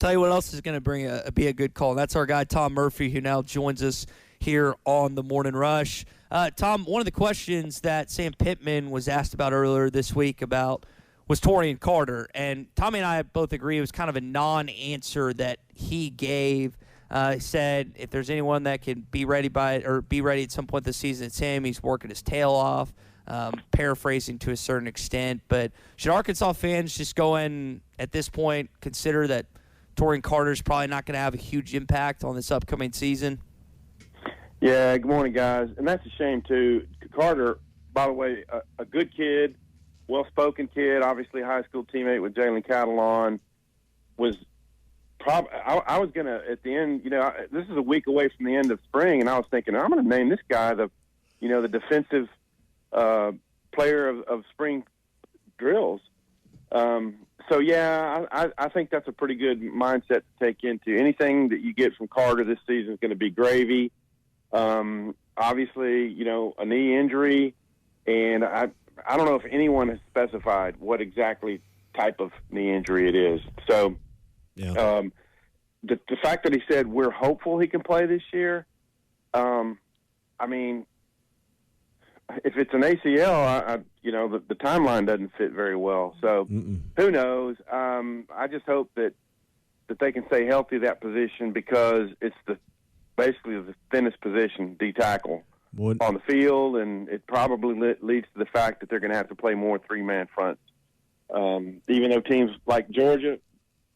Tell you what else is going to be a good call. That's our guy Tom Murphy, who now joins us here on the Morning Rush. Tom, one of the questions that Sam Pittman was asked about earlier this week was Taurean Carter, and Tommy and I both agree it was kind of a non-answer that he gave. He said if there's anyone that can be ready at some point this season, it's him. He's working his tail off. Paraphrasing to a certain extent, but should Arkansas fans just go in at this point consider that Taurian Carter is probably not going to have a huge impact on this upcoming season? Yeah, good morning, guys. And that's a shame, too. Carter, by the way, a good kid, well-spoken kid, obviously high school teammate with Jalen Catalon, was probably – I was going to, at the end, this is a week away from the end of spring, and I was thinking, I'm going to name this guy the defensive player of spring drills. I think that's a pretty good mindset to take into. Anything that you get from Carter this season is going to be gravy. Obviously, a knee injury, and I don't know if anyone has specified what exactly type of knee injury it is. So, the fact that he said we're hopeful he can play this year, if it's an ACL, the timeline doesn't fit very well. So who knows? I just hope that they can stay healthy at that position, because it's basically the thinnest position, D tackle, on the field, and it probably leads to the fact that they're going to have to play more three-man fronts. Even though teams like Georgia,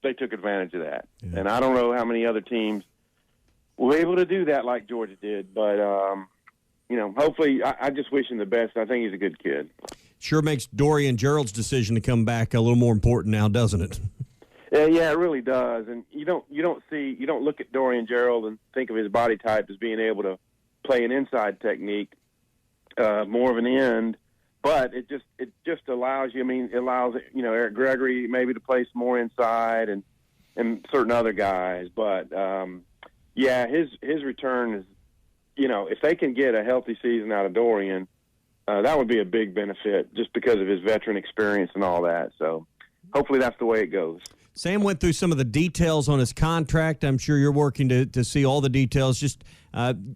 they took advantage of that. Yeah. And I don't know how many other teams were able to do that like Georgia did, but hopefully, I just wish him the best. I think he's a good kid. Sure makes Dorian Gerald's decision to come back a little more important now, doesn't it? Yeah, it really does. And you don't look at Dorian Gerald and think of his body type as being able to play an inside technique, more of an end. But it just allows you. It allows Eric Gregory maybe to play some more inside and certain other guys. But his return is. If they can get a healthy season out of Dorian, that would be a big benefit just because of his veteran experience and all that. So hopefully that's the way it goes. Sam went through some of the details on his contract. I'm sure you're working to see all the details. Just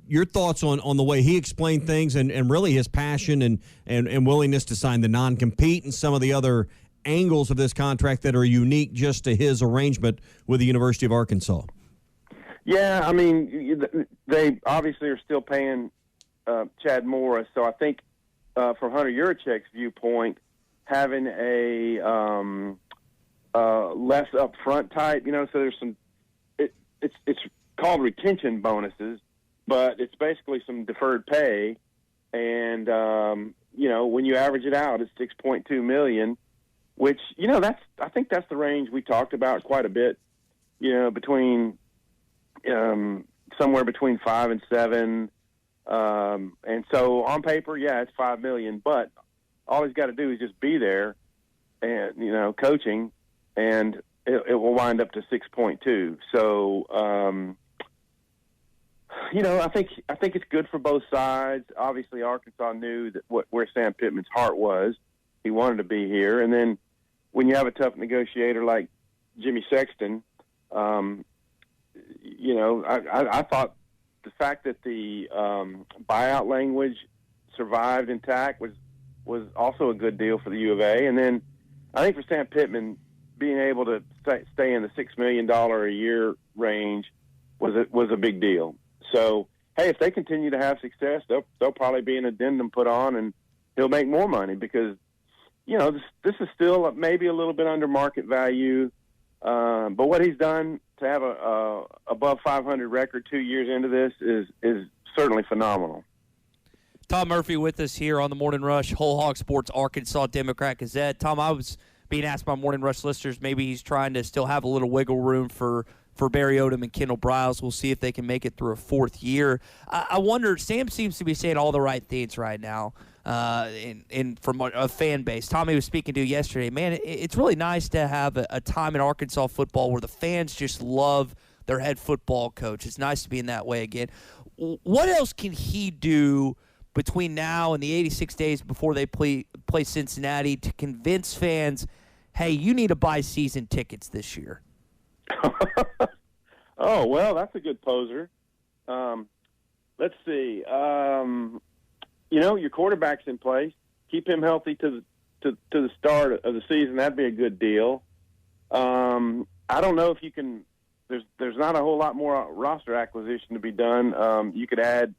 your thoughts on the way he explained things and really his passion and willingness to sign the non-compete and some of the other angles of this contract that are unique just to his arrangement with the University of Arkansas. Yeah, they obviously are still paying Chad Morris, so I think from Hunter Yurichek's viewpoint, having a less upfront type, so there's some. It's called retention bonuses, but it's basically some deferred pay, and when you average it out, it's $6.2 million, which I think that's the range we talked about quite a bit, between. Somewhere between 5 and 7, and so on paper, it's $5 million. But all he's got to do is just be there, and coaching, and it will wind up to 6.2. So, I think it's good for both sides. Obviously, Arkansas knew that where Sam Pittman's heart was. He wanted to be here, and then when you have a tough negotiator like Jimmy Sexton. I thought the fact that the buyout language survived intact was also a good deal for the U of A. And then I think for Sam Pittman, being able to stay in the $6 million a year range was a big deal. So, hey, if they continue to have success, there'll probably be an addendum put on, and he'll make more money because, this is still maybe a little bit under market value. But what he's done to have a above 500 record 2 years into this is certainly phenomenal. Tom Murphy with us here on the Morning Rush, Whole Hog Sports Arkansas Democrat-Gazette. Tom, I was being asked by Morning Rush listeners, maybe he's trying to still have a little wiggle room for Barry Odom and Kendall Briles. We'll see if they can make it through a fourth year. I wonder, Sam seems to be saying all the right things right now from a fan base. Tommy was speaking to yesterday. Man, it's really nice to have a time in Arkansas football where the fans just love their head football coach. It's nice to be in that way again. What else can he do between now and the 86 days before they play Cincinnati to convince fans, hey, you need to buy season tickets this year? Oh, well, that's a good poser. Let's see. Your quarterback's in place. Keep him healthy to the start of the season. That'd be a good deal. I don't know if you can. There's not a whole lot more roster acquisition to be done. You could add.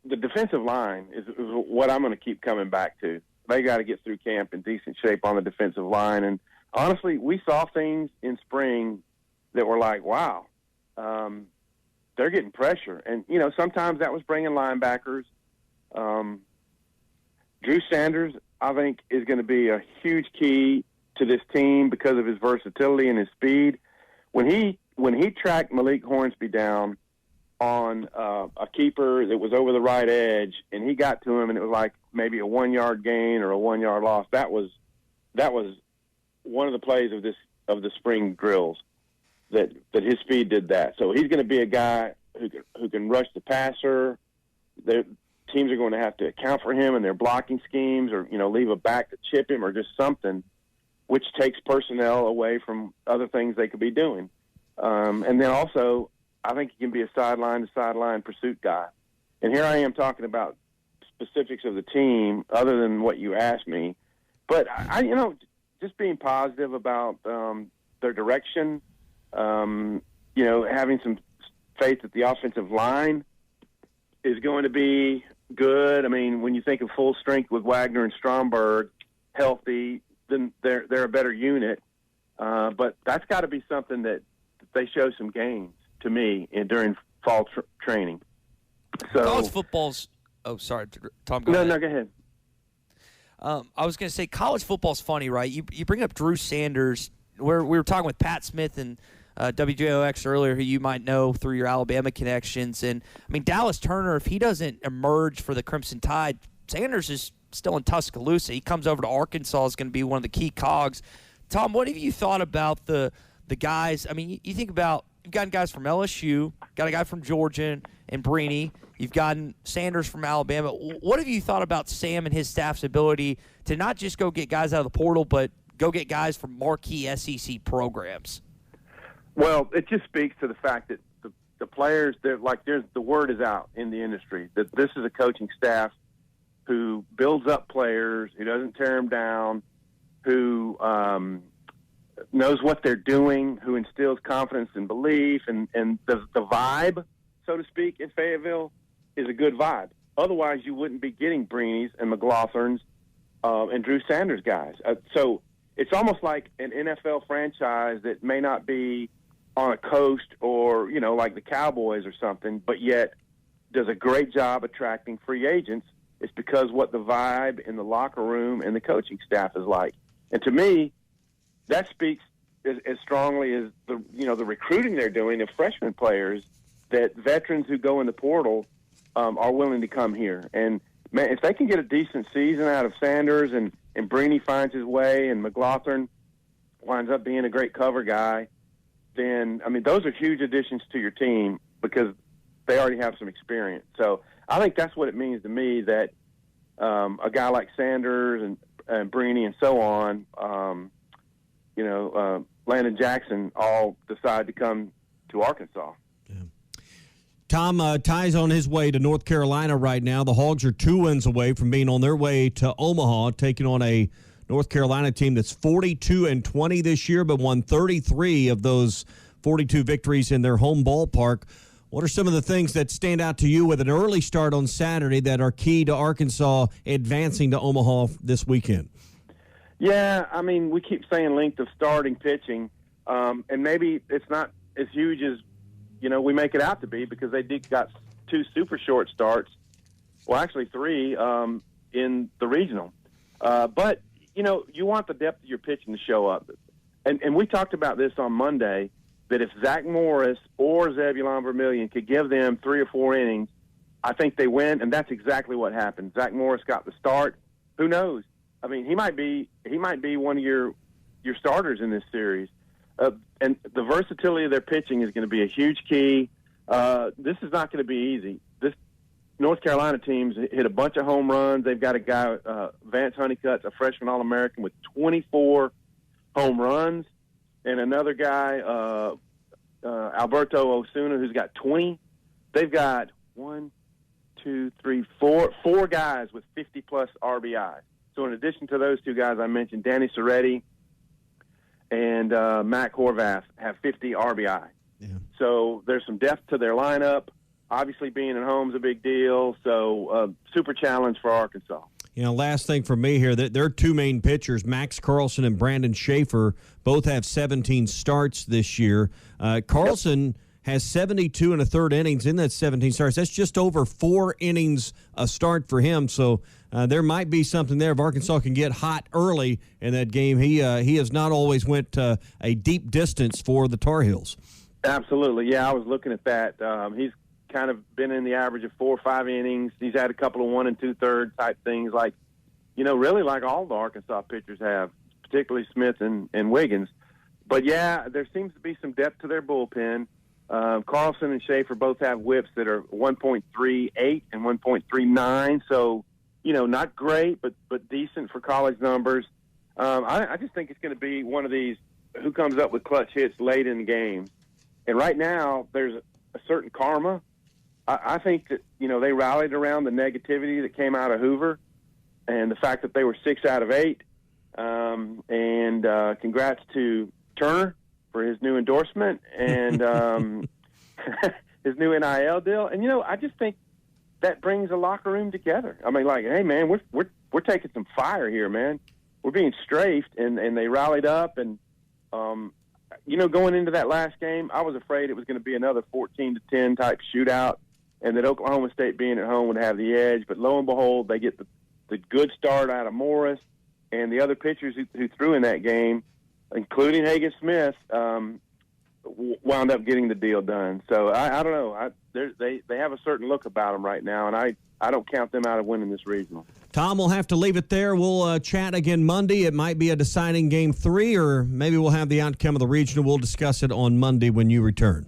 The defensive line is what I'm going to keep coming back to. They got to get through camp in decent shape on the defensive line. And honestly, we saw things in spring that were like, wow, they're getting pressure. And, sometimes that was bringing linebackers. Drew Sanders, I think, is going to be a huge key to this team because of his versatility and his speed. When he tracked Malik Hornsby down on a keeper that was over the right edge, and he got to him, and it was like maybe a 1-yard gain or a 1-yard loss. That was one of the plays of the spring drills that his speed did that. So he's going to be a guy who can rush the passer. Teams are going to have to account for him in their blocking schemes, or leave a back to chip him, or just something, which takes personnel away from other things they could be doing. And then also, I think he can be a sideline-to-sideline pursuit guy. And here I am talking about specifics of the team other than what you asked me. But, I just being positive about their direction, having some faith that the offensive line is going to be good. I mean, when you think of full strength with Wagner and Stromberg healthy, then they're a better unit. But that's got to be something that they show some gains to me during fall training. So college football's – oh, sorry, Tom, go ahead. No, go ahead. I was going to say college football's funny, right? You bring up Drew Sanders. We were talking with Pat Smith and WJOX earlier, who you might know through your Alabama connections. And, I mean, Dallas Turner, if he doesn't emerge for the Crimson Tide, Sanders is still in Tuscaloosa. He comes over to Arkansas, is going to be one of the key cogs. Tom, what have you thought about the guys? I mean, you think about – you've gotten guys from LSU, got a guy from Georgia and Brini. You've gotten Sanders from Alabama. What have you thought about Sam and his staff's ability to not just go get guys out of the portal, but go get guys from marquee SEC programs? Well, it just speaks to the fact that the players, the word is out in the industry that this is a coaching staff who builds up players, who doesn't tear them down, who knows what they're doing, who instills confidence and belief, and the vibe, so to speak, in Fayetteville is a good vibe. Otherwise, you wouldn't be getting Breenys and McLaughlins and Drew Sanders guys. So it's almost like an NFL franchise that may not be on a coast or, like the Cowboys or something, but yet does a great job attracting free agents. It's because what the vibe in the locker room and the coaching staff is like. And to me, that speaks as strongly as the recruiting they're doing of freshman players, that veterans who go in the portal are willing to come here. And man, if they can get a decent season out of Sanders and Brini finds his way and McLaughlin winds up being a great cover guy, then those are huge additions to your team because they already have some experience. So I think that's what it means to me that a guy like Sanders and Brini and so on. Landon Jackson all decide to come to Arkansas. Yeah. Tom, Ty's on his way to North Carolina right now. The Hogs are 2 wins away from being on their way to Omaha, taking on a North Carolina team that's 42-20 this year, but won 33 of those 42 victories in their home ballpark. What are some of the things that stand out to you with an early start on Saturday that are key to Arkansas advancing to Omaha this weekend? Yeah, we keep saying length of starting pitching, and maybe it's not as huge as, we make it out to be because they got 2 super short starts. Well, actually 3 in the regional. But, you want the depth of your pitching to show up. And we talked about this on Monday, that if Zach Morris or Zebulon Vermillion could give them 3 or 4 innings, I think they win, and that's exactly what happened. Zach Morris got the start. Who knows? He might be one of your starters in this series. And the versatility of their pitching is going to be a huge key. This is not going to be easy. North Carolina teams hit a bunch of home runs. They've got a guy, Vance Honeycutt's a freshman All-American with 24 home runs, and another guy, Alberto Osuna, who's got 20. They've got 4 guys with 50-plus RBIs. So in addition to those two guys I mentioned, Danny Soretti and Mac Horvath have 50 RBI. Yeah. So there's some depth to their lineup. Obviously, being at home is a big deal. So super challenge for Arkansas. Last thing for me here, their two main pitchers, Max Carlson and Brandon Schaefer, both have 17 starts this year. Carlson has 72 and a third innings in that 17 starts. That's just over 4 innings a start for him. So there might be something there if Arkansas can get hot early in that game. He has not always went a deep distance for the Tar Heels. Absolutely. Yeah, I was looking at that. He's kind of been in the average of 4 or 5 innings. He's had a couple of 1 2/3 type things, like, really like all the Arkansas pitchers have, particularly Smith and Wiggins. But yeah, there seems to be some depth to their bullpen. Carlson and Schaefer both have whips that are 1.38 and 1.39. So, not great, but decent for college numbers. I just think it's going to be one of these who comes up with clutch hits late in the game. And right now, there's a certain karma. I think that, they rallied around the negativity that came out of Hoover and the fact that they were 6 out of 8. And congrats to Turner for his new endorsement and his new NIL deal. And, I just think that brings a locker room together. I mean, like, hey, man, we're taking some fire here, man. We're being strafed, and they rallied up. And, going into that last game, I was afraid it was going to be another 14-10 type shootout and that Oklahoma State being at home would have the edge. But lo and behold, they get the good start out of Morris and the other pitchers who threw in that game, including Hagen Smith, wound up getting the deal done. So I don't know. They have a certain look about them right now, and I don't count them out of winning this regional. Tom, we'll have to leave it there. We'll chat again Monday. It might be a deciding game 3, or maybe we'll have the outcome of the regional. We'll discuss it on Monday when you return.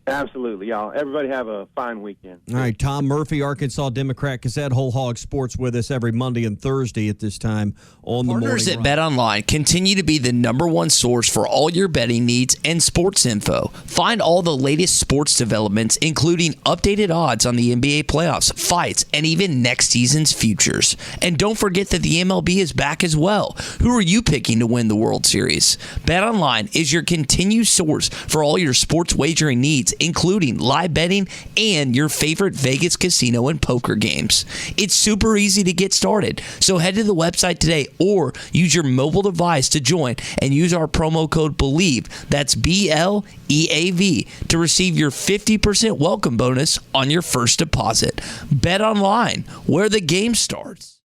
Absolutely, y'all. Everybody have a fine weekend. All right, Tom Murphy, Arkansas Democrat-Gazette, Whole Hog Sports with us every Monday and Thursday at this time on the morning. Partners at BetOnline continue to be the #1 source for all your betting needs and sports info. Find all the latest sports developments, including updated odds on the NBA playoffs, fights, and even next season's futures. And don't forget that the MLB is back as well. Who are you picking to win the World Series? BetOnline is your continued source for all your sports wagering needs, including live betting and your favorite Vegas casino and poker games. It's super easy to get started, so head to the website today or use your mobile device to join and use our promo code BELIEVE, that's BLEAV, to receive your 50% welcome bonus on your first deposit. Bet online, where the game starts.